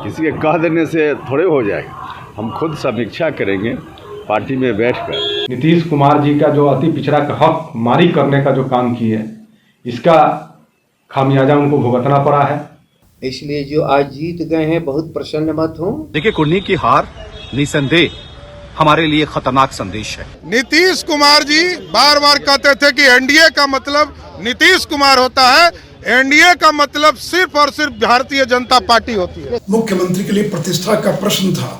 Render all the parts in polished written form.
किसी के कह देने से थोड़े हो जाएगा। हम खुद समीक्षा करेंगे पार्टी में बैठकर। नीतीश कुमार जी का जो अति पिछड़ा का हक मारी करने का जो काम किए, इसका खामियाजा उनको भुगतना पड़ा है। इसलिए जो आज जीत गए हैं, बहुत प्रसन्न मत हो। देखिए, कुर्नी की हार निसंदेह हमारे लिए खतरनाक संदेश है। नीतीश कुमार जी बार बार कहते थे कि एनडीए का मतलब नीतीश कुमार होता है, एनडीए का मतलब सिर्फ और सिर्फ भारतीय जनता पार्टी होती है। मुख्यमंत्री के लिए प्रतिष्ठा का प्रश्न था,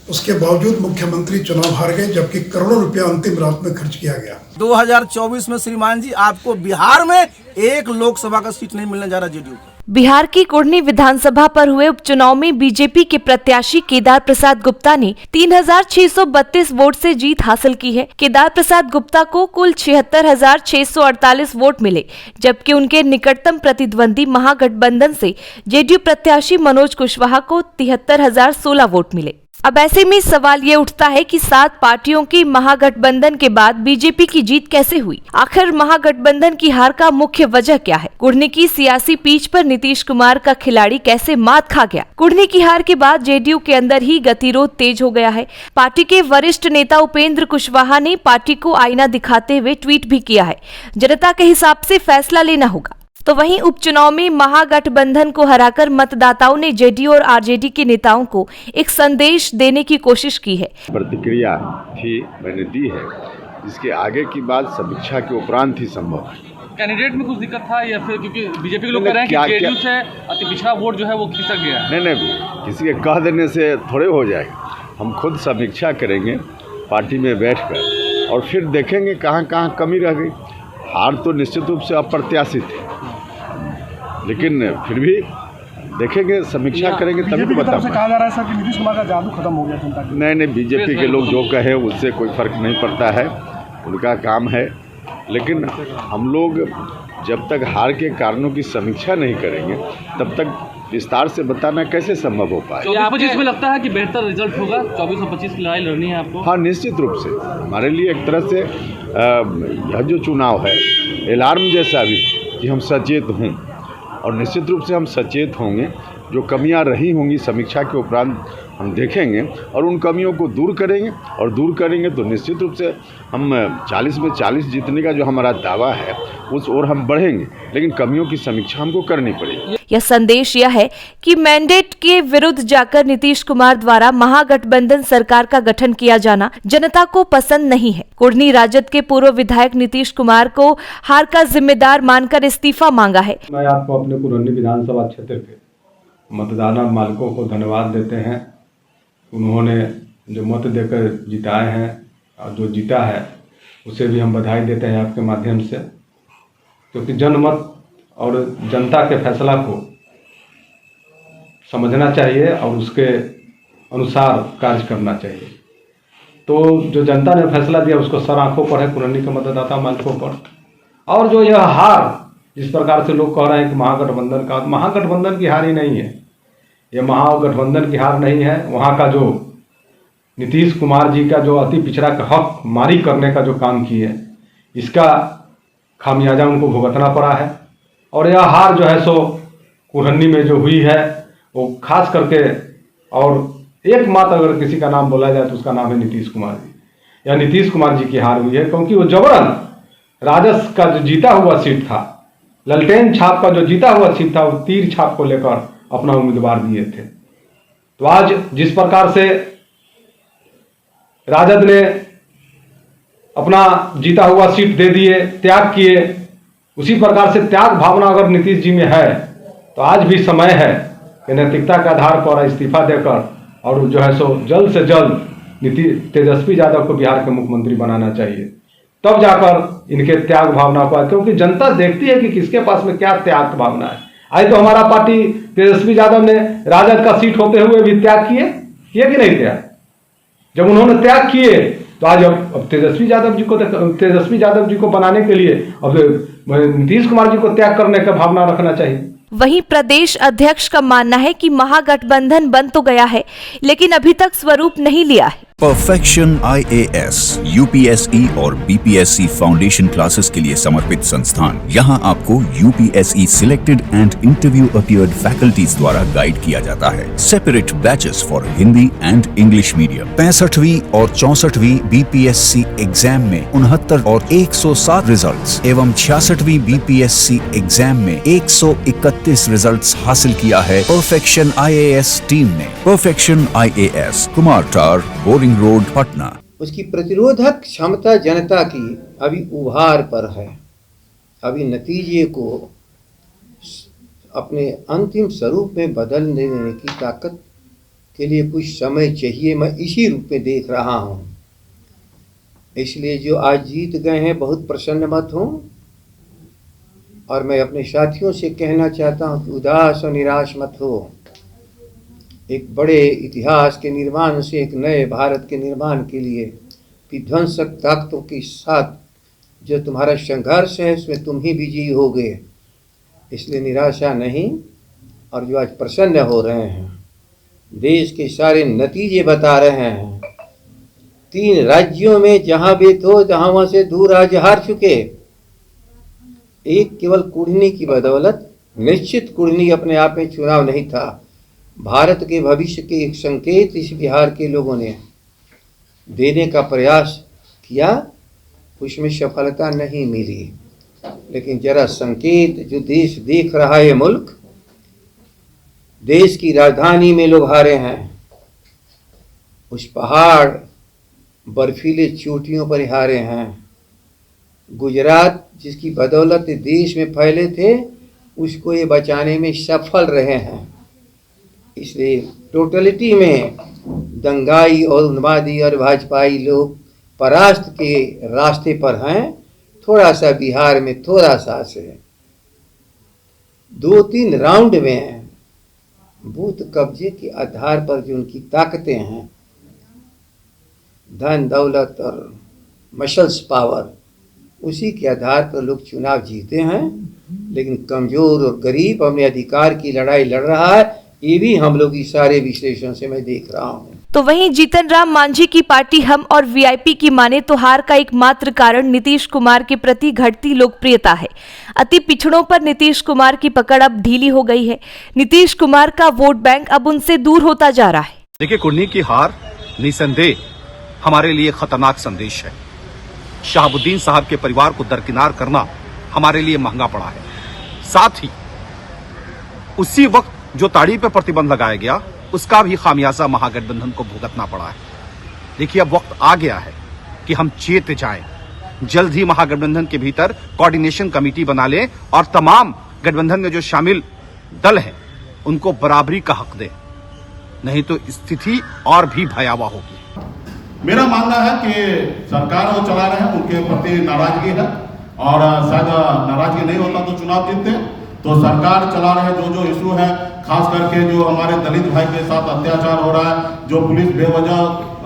उसके बावजूद मुख्यमंत्री चुनाव हार गए, जबकि करोड़ों रुपया अंतिम रात में खर्च किया गया। 2024 में श्रीमान जी आपको बिहार में एक लोकसभा का सीट नहीं मिलने जा रहा जेडीयू को। बिहार की कुर्नी विधानसभा पर हुए उपचुनाव में बीजेपी के प्रत्याशी केदार प्रसाद गुप्ता ने 3632 वोट से जीत हासिल की है। केदार प्रसाद गुप्ता को कुल 76,648 वोट मिले, जबकि उनके निकटतम प्रतिद्वंदी महागठबंधन से जेडीयू प्रत्याशी मनोज कुशवाहा को 73,016 वोट मिले। अब ऐसे में सवाल ये उठता है कि 7 पार्टियों की महागठबंधन के बाद बीजेपी की जीत कैसे हुई? आखिर महागठबंधन की हार का मुख्य वजह क्या है? कुर्नी की सियासी पीच पर नीतीश कुमार का खिलाड़ी कैसे मात खा गया? कुर्नी की हार के बाद जेडीयू के अंदर ही गतिरोध तेज हो गया है। पार्टी के वरिष्ठ नेता उपेंद्र कुशवाहा ने पार्टी को आईना दिखाते हुए ट्वीट भी किया है, जनता के हिसाब से फैसला लेना होगा। तो वहीं उपचुनाव में महागठबंधन को हराकर मतदाताओं ने जेडीयू और आरजेडी के नेताओं को एक संदेश देने की कोशिश की है। प्रतिक्रिया थी, मैंने दी है, जिसके आगे की बात समीक्षा के उपरांत ही संभव है। कैंडिडेट में कुछ दिक्कत था या फिर क्योंकि बीजेपी के लोग कह रहे हैं कि जेडीयू से अति पिछड़ा वोट जो है वो खिसक गया है? नहीं, किसी के कह देने से थोड़े हो जाएगा। हम खुद समीक्षा करेंगे पार्टी में बैठकर और फिर देखेंगे कहाँ कहाँ कमी रह गई। हार तो निश्चित रूप से अप्रत्याशित है, लेकिन फिर भी देखेंगे, समीक्षा करेंगे तभी तो बता पाएंगे। कहा जा रहा है सर कि नीतीश कुमार का जादू खत्म हो गया जनता के। नहीं, बीजेपी के लोग जो कहे उससे कोई फर्क नहीं पड़ता है, उनका काम है। लेकिन हम लोग जब तक हार के कारणों की समीक्षा नहीं करेंगे तब तक विस्तार से बताना कैसे संभव हो पाए। 24-25 में लगता है कि बेहतर रिजल्ट होगा? 24 और 25 की लड़ाई लड़नी है आपको? हाँ, निश्चित रूप से हमारे लिए एक तरह से यह जो चुनाव है अलार्म जैसा भी कि हम सचेत हों, और निश्चित रूप से हम सचेत होंगे। जो कमियां रही होंगी समीक्षा के उपरांत हम देखेंगे और उन कमियों को दूर करेंगे, और दूर करेंगे तो निश्चित रूप से हम 40 में 40 जीतने का जो हमारा दावा है उस ओर हम बढ़ेंगे। लेकिन कमियों की समीक्षा हमको करनी पड़ेगी। यह संदेश यह है कि मैंडेट के विरुद्ध जाकर नीतीश कुमार द्वारा महागठबंधन सरकार का गठन किया जाना जनता को पसंद नहीं है। कुर्नी राजद के पूर्व विधायक नीतीश कुमार को हार का जिम्मेदार मानकर इस्तीफा मांगा है। मैं आपको अपने कुर्नी विधानसभा क्षेत्र के मतदाता मालिकों को धन्यवाद देते हैं। उन्होंने जो मत देकर जिताए हैं और जो जीता है उसे भी हम बधाई देते हैं आपके माध्यम से, क्योंकि जनमत और जनता के फैसला को समझना चाहिए और उसके अनुसार कार्य करना चाहिए। तो जो जनता ने फैसला दिया उसको सर आंखों पर है कुर्नी के मतदाता मालिकों पर। और जो यह हार जिस प्रकार से लोग कह रहे हैं कि महागठबंधन की हार ही नहीं है, ये महागठबंधन की हार नहीं है। वहाँ का जो नीतीश कुमार जी का जो अति पिछड़ा का हक मारी करने का जो काम किए, इसका खामियाजा उनको भुगतना पड़ा है। और यह हार जो है सो कुर्नी में जो हुई है वो खास करके, और एकमात्र अगर किसी का नाम बोला जाए तो उसका नाम है नीतीश कुमार जी। यह नीतीश कुमार जी की हार हुई है, क्योंकि वो जबरन राजद का जो जीता हुआ सीट था, ललटेन छाप का जो जीता हुआ सीट था, वो तीर छाप को लेकर अपना उम्मीदवार दिए थे। तो आज जिस प्रकार से राजद ने अपना जीता हुआ सीट दे दिए, त्याग किए, उसी प्रकार से त्याग भावना अगर नीतीश जी में है तो आज भी समय है कि नैतिकता के आधार पर इस्तीफा देकर और जो है सो जल्द से जल्द तेजस्वी यादव को बिहार के मुख्यमंत्री बनाना चाहिए। तब जाकर इनके त्याग भावना को, क्योंकि जनता देखती है कि किसके पास में क्या त्याग भावना है। आज तो हमारा पार्टी तेजस्वी यादव ने राजद का सीट होते हुए भी त्याग किए कि नहीं त्याग? जब उन्होंने त्याग किए तो आज अब तेजस्वी यादव जी को बनाने के लिए अब नीतीश कुमार जी को त्याग करने का भावना रखना चाहिए। वहीं प्रदेश अध्यक्ष का मानना है कि महागठबंधन बन तो गया है, लेकिन अभी तक स्वरूप नहीं लिया है। परफेक्शन IAS UPSE और BPSC फाउंडेशन क्लासेस के लिए समर्पित संस्थान। यहाँ आपको UPSE selected and interview appeared faculties द्वारा गाइड किया जाता है। Separate batches for Hindi and English medium. 65वीं और 64वीं BPSC एग्जाम में 69 और 107 रिजल्ट्स एवं 66वीं BPSC एग्जाम में 131 रिजल्ट्स हासिल किया है परफेक्शन IAS टीम ने। परफेक्शन IAS, कुमार टार, बोरिंग रोड, पटना। उसकी प्रतिरोधक क्षमता जनता की अभी उभार पर है। अभी नतीजे को अपने अंतिम स्वरूप में बदल देने की ताकत के लिए कुछ समय चाहिए। मैं इसी रूप में देख रहा हूँ। इसलिए जो आज जीत गए हैं बहुत प्रसन्न मत हो, और मैं अपने साथियों से कहना चाहता हूँ कि उदास और निराश मत हो। एक बड़े इतिहास के निर्माण से एक नए भारत के निर्माण के लिए विध्वंसक ताकतों के साथ जो तुम्हारा संघर्ष है उसमें तुम ही विजयी होगे। इसलिए निराशा नहीं। और जो आज प्रसन्न हो रहे हैं, देश के सारे नतीजे बता रहे हैं। 3 राज्यों में जहां भी तो जहां वहां से दूर आज हार चुके। एक केवल कुढ़नी की बदौलत, निश्चित कुढ़नी अपने आप में चुनाव नहीं था, भारत के भविष्य के एक संकेत इस बिहार के लोगों ने देने का प्रयास किया। उसमें सफलता नहीं मिली, लेकिन जरा संकेत जो देश देख रहा है, मुल्क, देश की राजधानी में लोग हारे हैं। उस पहाड़ बर्फीले चोटियों पर हारे हैं। गुजरात जिसकी बदौलत देश में फैले थे, उसको ये बचाने में सफल रहे हैं। इसलिए टोटलिटी में दंगाई और उन्मादी और भाजपाई लोग परास्त के रास्ते पर हैं। थोड़ा सा बिहार में थोड़ा सा से 2-3 राउंड में बूथ कब्जे के आधार पर जो उनकी ताकतें हैं, धन दौलत और मसल्स पावर, उसी के आधार पर लोग चुनाव जीते हैं। लेकिन कमजोर और गरीब अपने अधिकार की लड़ाई लड़ रहा है। ये भी हम लोग इस सारे विश्लेषण से मैं देख रहा हूँ। तो वहीं जीतन राम मांझी की पार्टी हम और VIP की माने तो हार का एकमात्र कारण नीतीश कुमार के प्रति घटती लोकप्रियता है। अति पिछड़ों पर नीतीश कुमार की पकड़ अब ढीली हो गई है। नीतीश कुमार का वोट बैंक अब उनसे दूर होता जा रहा है। देखिए, कुढ़नी की हार निसंदेह हमारे लिए खतरनाक संदेश है। शहाबुद्दीन साहब के परिवार को दरकिनार करना हमारे लिए महंगा पड़ा है। साथ ही उसी वक्त जो ताड़ी पर प्रतिबंध लगाया गया, उसका भी खामियाजा महागठबंधन को भुगतना पड़ा है। देखिए, अब वक्त आ गया है कि हम चेत जाएं। जल्द ही महागठबंधन के भीतर कोऑर्डिनेशन कमेटी बना लें और तमाम गठबंधन में जो शामिल दल हैं उनको बराबरी का हक दें, नहीं तो स्थिति और भी भयावह होगी। मेरा मानना है कि सरकार वो चला रहे हैं, उनके प्रति नाराजगी है, और शायद नाराजगी नहीं होता तो चुनाव जीतते। तो सरकार चला रहे जो इशू है, खास करके जो हमारे दलित भाई के साथ अत्याचार हो रहा है, जो पुलिस बेवजह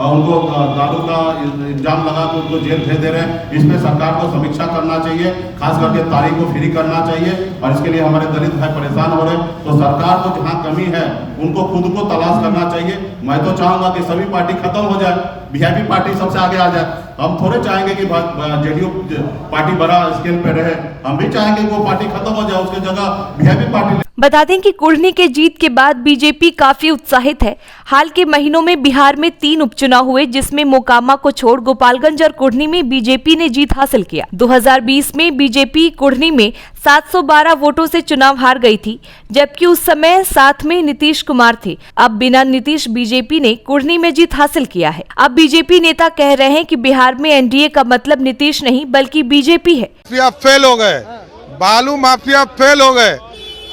उनको दारू का इल्जाम लगा के उनको जेल भेज दे रहे हैं, इस पे सरकार को समीक्षा करना चाहिए। खास करके तारीख को फ्री करना चाहिए, और इसके लिए हमारे दलित भाई परेशान हो रहे हैं। तो सरकार को जहाँ कमी है उनको खुद को तलाश करना चाहिए। मैं तो चाहूँगा कि सभी पार्टी खत्म हो जाए, VIP पार्टी सबसे आगे आ जाए। हम थोड़े चाहेंगे कि JDU पार्टी बड़ा स्केल पे रहे, हम भी चाहेंगे कि वो पार्टी खत्म हो जाए, उसकी जगह VIP पार्टी। बता दें कि कुढ़नी के जीत के बाद बीजेपी काफी उत्साहित है। हाल के महीनों में बिहार में 3 उपचुनाव हुए, जिसमें मोकामा को छोड़ गोपालगंज और कुढ़नी में बीजेपी ने जीत हासिल किया। 2020 में बीजेपी कुढ़नी में 712 वोटों से चुनाव हार गई थी, जबकि उस समय साथ में नीतीश कुमार थे। अब बिना नीतीश बीजेपी ने कुढ़नी में जीत हासिल किया है। अब बीजेपी नेता कह रहे हैं कि बिहार में NDA का मतलब नीतीश नहीं बल्कि बीजेपी है। माफिया फेल हो गए, बालू माफिया फेल हो गए,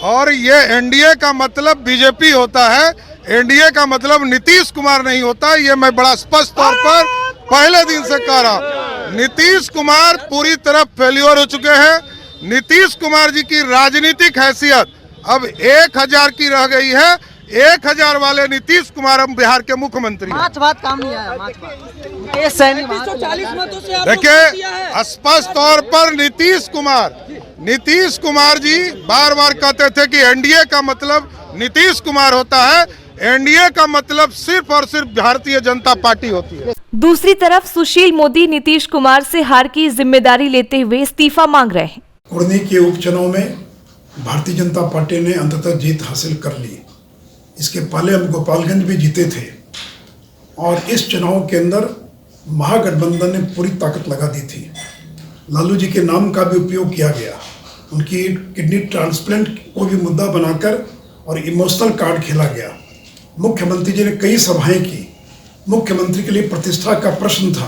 और ये NDA का मतलब बीजेपी होता है, NDA का मतलब नीतीश कुमार नहीं होता। ये मैं बड़ा स्पष्ट तौर पर पहले दिन से कह रहा हूँ। नीतीश कुमार पूरी तरह फेल्योर हो चुके हैं। नीतीश कुमार जी की राजनीतिक हैसियत अब 1000 की रह गई है। 1000 वाले नीतीश कुमार अब बिहार के मुख्यमंत्री। काम नहीं आया, देखिए, स्पष्ट तौर पर नीतीश कुमार जी बार बार कहते थे कि NDA का मतलब नीतीश कुमार होता है। NDA का मतलब सिर्फ और सिर्फ भारतीय जनता पार्टी होती है। दूसरी तरफ सुशील मोदी नीतीश कुमार से हार की जिम्मेदारी लेते हुए इस्तीफा मांग रहे हैं। कुर्नी के उपचुनाव में भारतीय जनता पार्टी ने अंततः जीत हासिल कर ली। इसके पहले हम गोपालगंज भी जीते थे और इस चुनाव के अंदर महागठबंधन ने पूरी ताकत लगा दी थी। लालू जी के नाम का भी उपयोग किया गया, उनकी किडनी ट्रांसप्लांट को भी मुद्दा बनाकर और इमोशनल कार्ड खेला गया। मुख्यमंत्री जी ने कई सभाएं की, मुख्यमंत्री के लिए प्रतिष्ठा का प्रश्न था,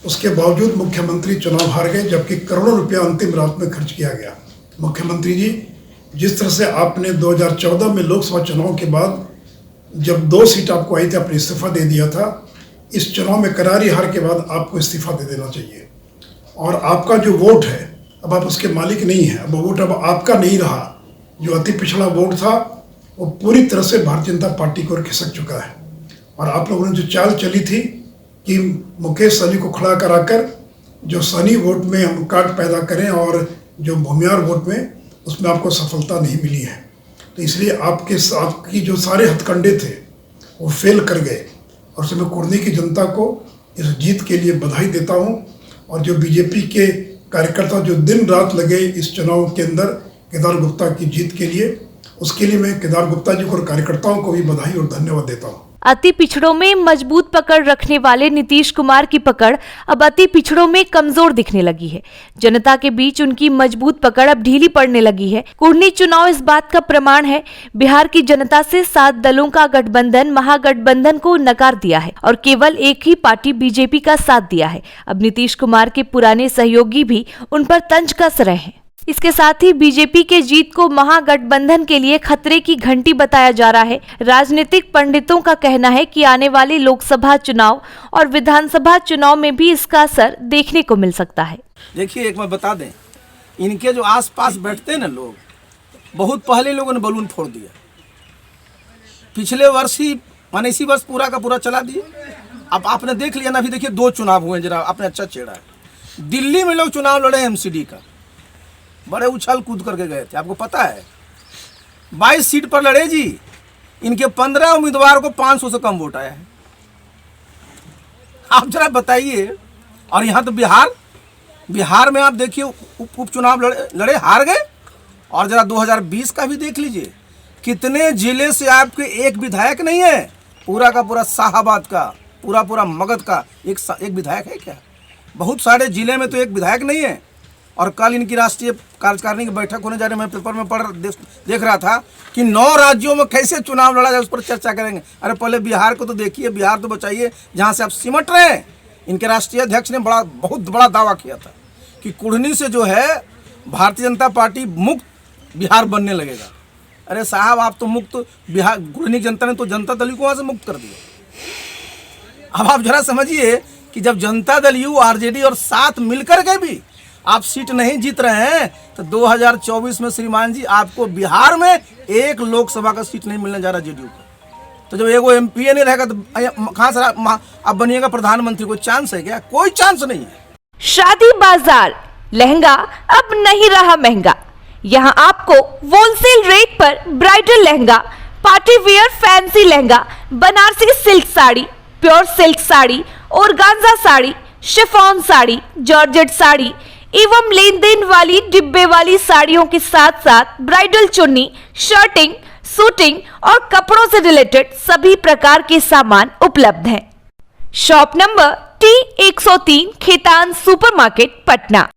उसके बावजूद मुख्यमंत्री चुनाव हार गए, जबकि करोड़ों रुपया अंतिम रात में खर्च किया गया। मुख्यमंत्री जी, जिस तरह से आपने 2014 में लोकसभा चुनाव के बाद जब 2 सीट आपको आई थी आपने इस्तीफा दे दिया था, इस चुनाव में करारी हार के बाद आपको इस्तीफा दे देना चाहिए। और आपका जो वोट है अब आप उसके मालिक नहीं हैं, अब वोट अब आपका नहीं रहा। जो अति पिछड़ा वोट था वो पूरी तरह से भारतीय जनता पार्टी की ओर खिसक चुका है। और आप लोगों ने जो चाल चली थी कि मुकेश सहनी को खड़ा कराकर जो सहनी वोट में हम कार्ड पैदा करें और जो भूमियार वोट में, उसमें आपको सफलता नहीं मिली है। तो इसलिए आपकी जो सारे हथकंडे थे वो फेल कर गए। और उसमें कुर्नी की जनता को इस जीत के लिए बधाई देता हूँ। और जो बीजेपी के कार्यकर्ता जो दिन रात लगे इस चुनाव के अंदर केदार गुप्ता की जीत के लिए, उसके लिए मैं केदार गुप्ता जी को और कार्यकर्ताओं को भी बधाई और धन्यवाद देता हूँ। अति पिछड़ों में मजबूत पकड़ रखने वाले नीतीश कुमार की पकड़ अब अति पिछड़ों में कमजोर दिखने लगी है। जनता के बीच उनकी मजबूत पकड़ अब ढीली पड़ने लगी है। कुर्नी चुनाव इस बात का प्रमाण है। बिहार की जनता से 7 दलों का गठबंधन महागठबंधन को नकार दिया है और केवल एक ही पार्टी बीजेपी का साथ दिया है। अब नीतीश कुमार के पुराने सहयोगी भी उन पर तंज कस रहे हैं। इसके साथ ही बीजेपी के जीत को महागठबंधन के लिए खतरे की घंटी बताया जा रहा है। राजनीतिक पंडितों का कहना है कि आने वाले लोकसभा चुनाव और विधानसभा चुनाव में भी इसका असर देखने को मिल सकता है। देखिए, एक मैं बता दें, इनके जो आसपास बैठते हैं ना लोग, बहुत पहले लोगों ने बलून फोड़ दिया। पिछले वर्ष ही माने इसी वर्ष पूरा का पूरा चला दिए। अब आपने देख लिया ना, अभी देखिए 2 चुनाव हुए, जरा आपने अच्छा छेड़ा है। दिल्ली में लोग चुनाव लड़े एमसीडी का, बड़े उछल कूद करके गए थे, आपको पता है। 22 सीट पर लड़े जी, इनके 15 उम्मीदवार को 500 से कम वोट आया है। आप जरा बताइए। और यहाँ तो बिहार में आप देखिए उपचुनाव लड़े हार गए। और जरा 2020 का भी देख लीजिए, कितने जिले से आपके एक विधायक नहीं है। पूरा का पूरा शाहाबाद का, पूरा मगध का एक विधायक है क्या? बहुत सारे जिले में तो एक विधायक नहीं है। और कल इनकी राष्ट्रीय कार्यकारिणी की बैठक होने जा रही है। मैं पेपर में देख रहा था कि 9 राज्यों में कैसे चुनाव लड़ा जाए, उस पर चर्चा करेंगे। अरे पहले बिहार को तो देखिए, बिहार तो बचाइए जहां से आप सिमट रहे हैं। इनके राष्ट्रीय अध्यक्ष ने बहुत बड़ा दावा किया था कि कुढ़नी से जो है भारतीय जनता पार्टी मुक्त बिहार बनने लगेगा। अरे साहब, आप तो मुक्त बिहार, कुढ़नी जनता ने तो जनता दल को वहाँ से मुक्त कर दिया। अब आप जरा समझिए कि जब जनता दल यू, आरजेडी और साथ मिलकर के भी आप सीट नहीं जीत रहे हैं, तो 2024 में श्रीमान जी आपको बिहार में एक लोकसभा का सीट नहीं मिलने जा रहा जेडीयू को। तो जब एगो एमपी नहीं रहेगा तो कहाँ से आप बनिएगा प्रधानमंत्री? कोई चांस है क्या? कोई चांस नहीं है। शादी बाजार लहंगा अब नहीं रहा महंगा। यहाँ आपको होलसेल रेट पर bridal lehenga, party wear fancy lehenga, Banarasi silk sari, pure silk sari, organza sari, chiffon sari, georgette sari एवं लेन देन वाली डिब्बे वाली साड़ियों के साथ साथ ब्राइडल चुन्नी, शर्टिंग, सूटिंग और कपड़ों से रिलेटेड सभी प्रकार के सामान उपलब्ध हैं। Shop number T103 Khetan supermarket, Patna.